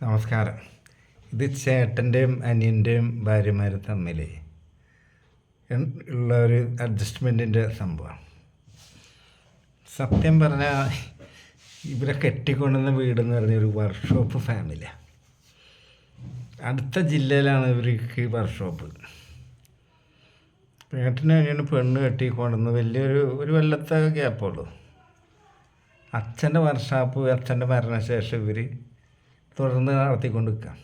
നമസ്കാരം. ഇത് ചേട്ടൻ്റെയും അനിയൻ്റെയും ഭാര്യമാർ തമ്മിൽ ഉള്ള ഒരു അഡ്ജസ്റ്റ്മെൻറ്റിൻ്റെ സംഭവമാണ്. സത്യം പറഞ്ഞാൽ ഇവരെ കെട്ടിക്കൊണ്ടുവന്ന വീടെന്ന് പറഞ്ഞൊരു വർക്ക്ഷോപ്പ് ഫാമിലിയാണ്. അടുത്ത ജില്ലയിലാണ് ഇവർക്ക് വർക്ക്ഷോപ്പ്. ഏട്ടനും അനിയനും പെണ്ണ് കെട്ടിക്കൊണ്ടുവന്ന് ഒരു കൊല്ലത്തെ ഗ്യാപ്പുള്ളൂ. അച്ഛൻ്റെ വർക്ക്ഷോപ്പ് അച്ഛൻ്റെ മരണശേഷം ഇവർ തുടർന്ന് നടത്തിക്കൊണ്ട് നിൽക്കാം.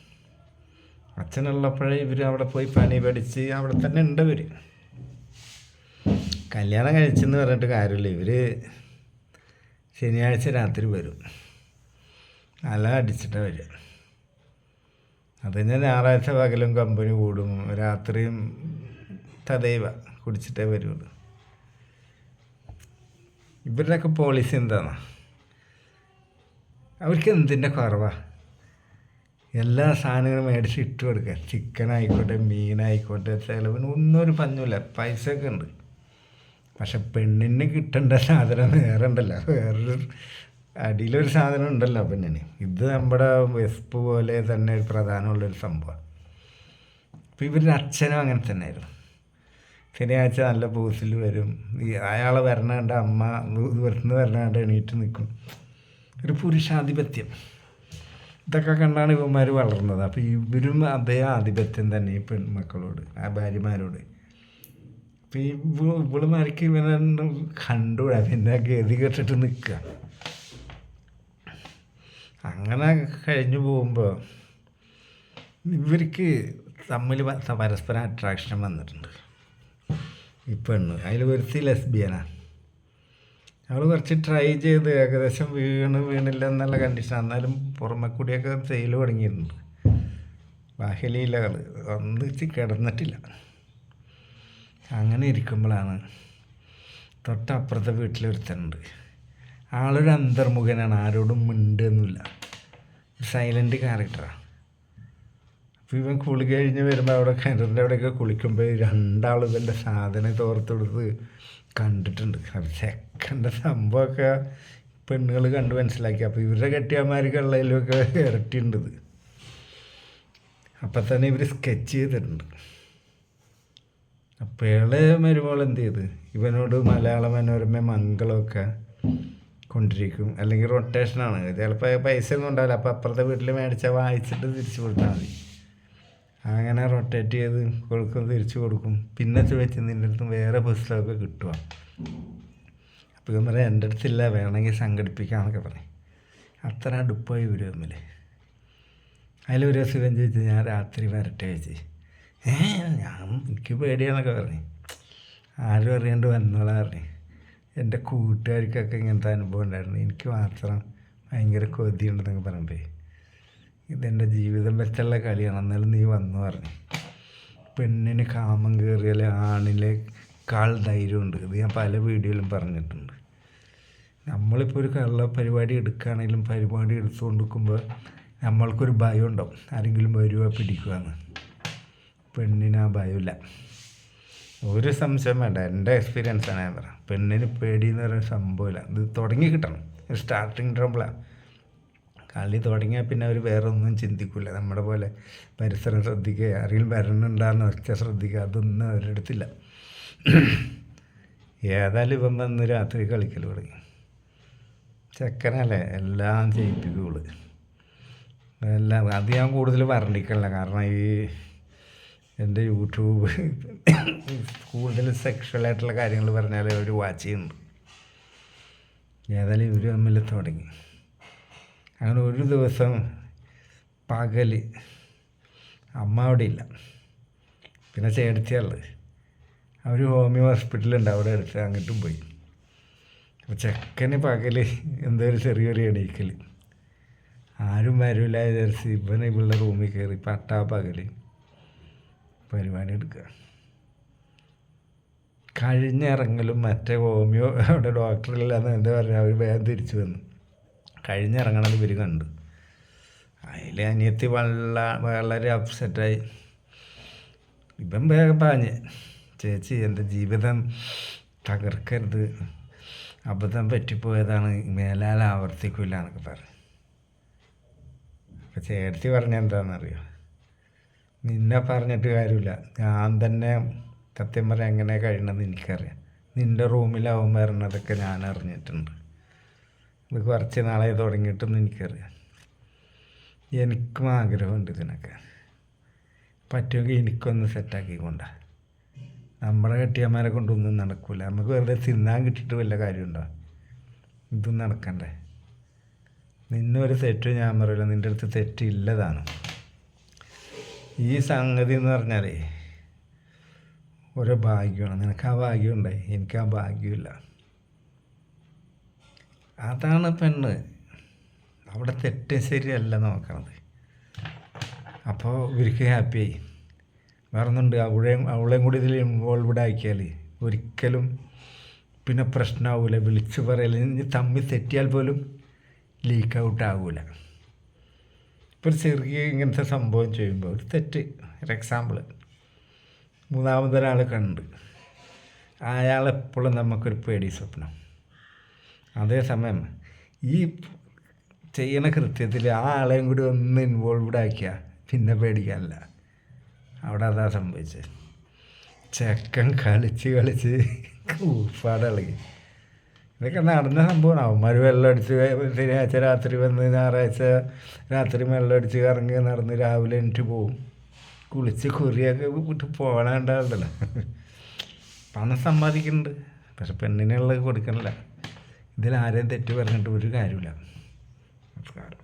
അച്ഛനുള്ളപ്പോഴേ ഇവർ അവിടെ പോയി പണി പഠിച്ച് അവിടെ തന്നെ ഉണ്ട്. ഇവർ കല്യാണം കഴിച്ചെന്ന് പറഞ്ഞിട്ട് കാര്യമില്ല. ഇവർ ശനിയാഴ്ച രാത്രി വരും, അല അടിച്ചിട്ടാണ് വരിക. അത് കഴിഞ്ഞാൽ ഞായറാഴ്ച പകലും കമ്പനി കൂടും, രാത്രിയും തദൈവ കുടിച്ചിട്ടേ വരുള്ളൂ. ഇവരുടെയൊക്കെ പോളിസി എന്താണ്? അവർക്ക് എന്തിൻ്റെ കുറവാണ്? എല്ലാ സാധനങ്ങളും മേടിച്ച് ഇട്ട് കൊടുക്കുക. ചിക്കനായിക്കോട്ടെ, മീനായിക്കോട്ടെ, ചിലവിന് ഒന്നും ഒരു പഞ്ഞമില്ല. പൈസയൊക്കെ ഉണ്ട്. പക്ഷെ പെണ്ണിന് കിട്ടേണ്ട സാധനം വേറെ ഉണ്ടല്ലോ. വേറൊരു അടിയിലൊരു സാധനം ഉണ്ടല്ലോ പെണ്ണിന്. ഇത് നമ്മുടെ വെസ്പ് പോലെ തന്നെ ഒരു പ്രധാനമുള്ളൊരു സംഭവമാണ്. അപ്പോൾ ഇവരുടെ അച്ഛനും അങ്ങനെ തന്നെയായിരുന്നു. ശനിയാഴ്ച നല്ല പൂസിൽ വരും. അയാളെ വരണ കണ്ട അമ്മ ദൂരത്തുനിന്ന് വരണ കണ്ട് എണീറ്റ് നിൽക്കും. ഒരു പുരുഷാധിപത്യം. ഇതൊക്കെ കണ്ടാണ് ഇവന്മാർ വളർന്നത്. അപ്പോൾ ഇവരും അതേ ആധിപത്യം തന്നെ ഈ പെൺമക്കളോട്, ആ ഭാര്യമാരോട്. അപ്പോൾ ഇവളുമാർക്ക് ഇവനെ കണ്ടുകൂടാ, പിന്നെ ഗതി കെട്ടിട്ട് നിൽക്കുക. അങ്ങനെ കഴിഞ്ഞു പോകുമ്പോൾ ഇവർക്ക് തമ്മിൽ പരസ്പരം അട്രാക്ഷൻ വന്നിട്ടുണ്ട്. ഈ പെണ്ണ് അതിൽ ഒരുത്തി ലെസ്ബിയനാണ്. അവൾ കുറച്ച് ട്രൈ ചെയ്ത് ഏകദേശം വീണില്ല എന്നുള്ള കണ്ടീഷൻ. എന്നാലും പുറമെ കൂടിയൊക്കെ തേയില തുടങ്ങിയിട്ടുണ്ട്. ബാഹ്യലീലകൾ ഒന്നിച്ച് കിടന്നിട്ടില്ല. അങ്ങനെ ഇരിക്കുമ്പോഴാണ് തൊട്ടപ്പുറത്തെ വീട്ടിലൊരുത്തനുണ്ട്. ആളൊരു അന്തർമുഖനാണ്, ആരോടും മിണ്ടുന്നില്ല, സൈലൻ്റ് ക്യാരക്ടറാണ്. അപ്പോൾ ഇവൻ കുളി കഴിഞ്ഞ് വരുമ്പോൾ അവിടെ കിണറിൻ്റെ അവിടെയൊക്കെ കുളിക്കുമ്പോൾ രണ്ടാളും ഇവൻ്റെ സാധനം തോർത്തെടുത്ത് കണ്ടിട്ടുണ്ട്. അത് ചെക്കൻ്റെ സംഭവമൊക്കെ പെണ്ണുകൾ കണ്ട് മനസ്സിലാക്കി. അപ്പോൾ ഇവരുടെ കെട്ടിയന്മാർക്കുള്ളതിലൊക്കെ ഇരട്ടിയുണ്ടത്. അപ്പം തന്നെ ഇവർ സ്കെച്ച് ചെയ്തിട്ടുണ്ട്. അപ്പോൾ ഇളയ മരുമോൾ എന്ത് ചെയ്ത് ഇവനോട് മലയാള മനോരമ മംഗളമൊക്കെ കൊണ്ടിരിക്കും. അല്ലെങ്കിൽ റൊട്ടേഷനാണ്. ചിലപ്പോൾ പൈസ ഒന്നും ഉണ്ടാവില്ല. അപ്പോൾ അപ്പുറത്തെ വീട്ടിൽ മേടിച്ചാൽ വായിച്ചിട്ട് തിരിച്ചു കൊടുത്താൽ മതി. അങ്ങനെ റൊട്ടേറ്റ് ചെയ്ത് കൊടുക്കും, തിരിച്ചു കൊടുക്കും. പിന്നെ ചോദിച്ച് നിൻ്റെ അടുത്ത് വേറെ പുസ്തകമൊക്കെ കിട്ടുക. അപ്പോൾ ഇവൻ പറയാം എൻ്റെ അടുത്തില്ല, വേണമെങ്കിൽ സംഘടിപ്പിക്കാമെന്നൊക്കെ പറയും. അത്ര അടുപ്പമായി ഇവർ തമ്മിൽ. അതിലൊരു ദിവസം ഇവൻ ചോദിച്ചു, ഞാൻ രാത്രി വരട്ടെ ചോദിച്ചു. എനിക്ക് പേടിയാന്നൊക്കെ പറഞ്ഞു. ആരും അറിയാണ്ട് വന്നോളാം പറഞ്ഞു. എൻ്റെ കൂട്ടുകാർക്കൊക്കെ ഇങ്ങനത്തെ അനുഭവം ഉണ്ടായിരുന്നു, എനിക്ക് മാത്രം ഭയങ്കര കൊതിയുണ്ടെന്നൊക്കെ പറഞ്ഞിട്ടേ. ഇതെൻ്റെ ജീവിതം വെച്ചുള്ള കളിയാണ്, എന്നാലും നീ വന്നു പറഞ്ഞു. പെണ്ണിന് കാമം കയറിയാൽ ആണിനേക്കാൾ ധൈര്യമുണ്ട്. ഇത് ഞാൻ പല വീഡിയോയിലും പറഞ്ഞിട്ടുണ്ട്. നമ്മളിപ്പോൾ ഒരു കള്ള പരിപാടി എടുക്കുകയാണെങ്കിലും പരിപാടി എടുത്തു കൊണ്ടിരിക്കുമ്പോൾ നമ്മൾക്കൊരു ഭയം ഉണ്ടാവും, ആരെങ്കിലും വരുക പിടിക്കുകയെന്ന്. പെണ്ണിന് ആ ഭയമില്ല, ഒരു സംശയം വേണ്ട. എൻ്റെ എക്സ്പീരിയൻസാണ് ഞാൻ പറയാം. പെണ്ണിന് പേടിയെന്ന് പറയുന്ന സംഭവമില്ല. ഇത് തുടങ്ങി കിട്ടണം. സ്റ്റാർട്ടിങ് ട്രബിളാണ്. കളി തുടങ്ങിയാൽ പിന്നെ അവർ വേറെ ഒന്നും ചിന്തിക്കില്ല. നമ്മുടെ പോലെ പരിസരം ശ്രദ്ധിക്കുക, ആരെങ്കിലും വരണുണ്ടാകുന്ന ഒച്ച ശ്രദ്ധിക്കുക, അതൊന്നും അവരുടെ അടുത്തില്ല. ഏതായാലും ഇവൻ വന്ന് രാത്രി കളിക്കൽ തുടങ്ങി. ചെക്കനല്ലേ, എല്ലാം ചെയ്യിപ്പിക്കുള്ളൂ. എല്ലാം അത് ഞാൻ കൂടുതൽ വർണ്ണിക്കണില്ല, കാരണം ഈ എൻ്റെ യൂട്യൂബ് കൂടുതൽ സെക്ഷുവലായിട്ടുള്ള കാര്യങ്ങൾ പറഞ്ഞാൽ അവർ വാച്ച് ചെയ്യുന്നുണ്ട്. ഏതായാലും ഇവർ തമ്മിൽ തുടങ്ങി. അങ്ങനെ ഒരു ദിവസം പകൽ അമ്മ അവിടെ ഇല്ല, പിന്നെ ചേർത്തിയുള്ളത്. അവർ ഹോമിയോ ഹോസ്പിറ്റലുണ്ട് അവിടെ അടുത്ത്, അങ്ങോട്ടും പോയി. അപ്പോൾ ചെക്കന് പകൽ എന്തോ ഒരു ചെറിയൊരു എണീക്കൽ. ആരും വരില്ല വിചാരിച്ച് ഇവനെ ഇവളുടെ റൂമിൽ കയറി പകൽ പരിപാടി എടുക്കുക. കഴിഞ്ഞിറങ്ങലും മറ്റേ ഹോമിയോ അവിടെ ഡോക്ടറില്ലാന്ന് എന്താ പറയുക, അവർ വേഗം തിരിച്ചു വന്നു. കഴിഞ്ഞിറങ്ങണത് ഇവർ കണ്ടു. അതിൽ അനിയത്തി വളരെ അപ്സെറ്റായി. ഇവൻ വേഗം പാഞ്ഞ്, ചേച്ചി എൻ്റെ ജീവിതം തകർക്കരുത്, അബദ്ധം പറ്റിപ്പോയതാണ്, മേലാൽ ആവർത്തിക്കില്ല എന്നൊക്കെ പറഞ്ഞു. അപ്പോൾ ചേട്ടത്തി പറഞ്ഞ എന്താണെന്നറിയോ, നിന്നെ പറഞ്ഞിട്ട് കാര്യമില്ല, ഞാൻ തന്നെ സത്യം പറയാൻ എങ്ങനെ കഴിയണമെന്ന് എനിക്കറിയാം. നിൻ്റെ റൂമിലാവും വരണതൊക്കെ ഞാൻ അറിഞ്ഞിട്ടുണ്ട്. ഇത് കുറച്ച് നാളായി തുടങ്ങിയിട്ടൊന്നും എനിക്കറിയാം. എനിക്കും ആഗ്രഹമുണ്ട് ഇതിനൊക്കെ. പറ്റുമെങ്കിൽ എനിക്കൊന്ന് സെറ്റാക്കിക്കൊണ്ട. നമ്മുടെ കെട്ടിയന്മാരെ കൊണ്ടൊന്നും നടക്കില്ല. നമുക്ക് വെറുതെ തിന്നാൻ കിട്ടിയിട്ട് വല്ല കാര്യമുണ്ടോ? ഇതും നടക്കണ്ടേ? നിന്നൊരു തെറ്റും ഞാൻ പറയില്ല, നിൻ്റെ അടുത്ത് തെറ്റില്ലതാണ്. ഈ സംഗതി എന്ന് പറഞ്ഞാലേ ഓരോ ഭാഗ്യമാണ്. നിനക്ക് ആ ഭാഗ്യം ഉണ്ടായി, എനിക്ക് ആ ഭാഗ്യമില്ല. അതാണ് പെണ്ണ്. അവിടെ തെറ്റും ശരിയല്ല നോക്കണത്. അപ്പോൾ ഇവർക്ക് ഹാപ്പിയായി. വേറൊന്നുണ്ട്, അവളെയും കൂടി ഇതിൽ ഇൻവോൾവ്ഡ് ആക്കിയാൽ ഒരിക്കലും പിന്നെ പ്രശ്നമാവില്ല. വിളിച്ച് പറയൽ ഇനി തമ്മിൽ തെറ്റിയാൽ പോലും ലീക്ക് ഔട്ട് ആവില്ല. ഇപ്പോൾ ഒരു ചെറിയ ഇങ്ങനത്തെ സംഭവം ചെയ്യുമ്പോൾ ഒരു തെറ്റ്, ഒരു എക്സാമ്പിൾ, മൂന്നാമതൊരാൾ കണ്ട് അയാളെപ്പോഴും നമുക്കൊരു പേടി സ്വപ്നം. അതേസമയം ഈ ചെയ്യണ കൃത്യത്തിൽ ആ ആളെയും കൂടി ഒന്ന് ഇൻവോൾവ്ഡ് ആക്കിയാൽ പിന്നെ പേടിക്കാനില്ല. അവിടെ അതാ സംഭവിച്ചത്. ചെക്കൻ കളിച്ച് ഊപ്പാടിളകി. ഇതൊക്കെ നടന്ന സംഭവമാണ്. അവന്മാർ വെള്ളമടിച്ച് ശനിയാഴ്ച രാത്രി വന്ന് ഞായറാഴ്ച രാത്രി വെള്ളമടിച്ച് കറങ്ങി നടന്ന് രാവിലെ എണീറ്റ് പോവും. കുളിച്ച് കുറിയൊക്കെ വിട്ട് പോകണുണ്ടാവുണ്ടല്ലോ. പണം സമ്പാദിക്കുന്നുണ്ട്, പക്ഷെ പെണ്ണിനുള്ളത് കൊടുക്കണില്ല. ഇതിൽ ആരെയും തെറ്റ് പറഞ്ഞിട്ട് ഒരു കാര്യമില്ല. നമസ്കാരം.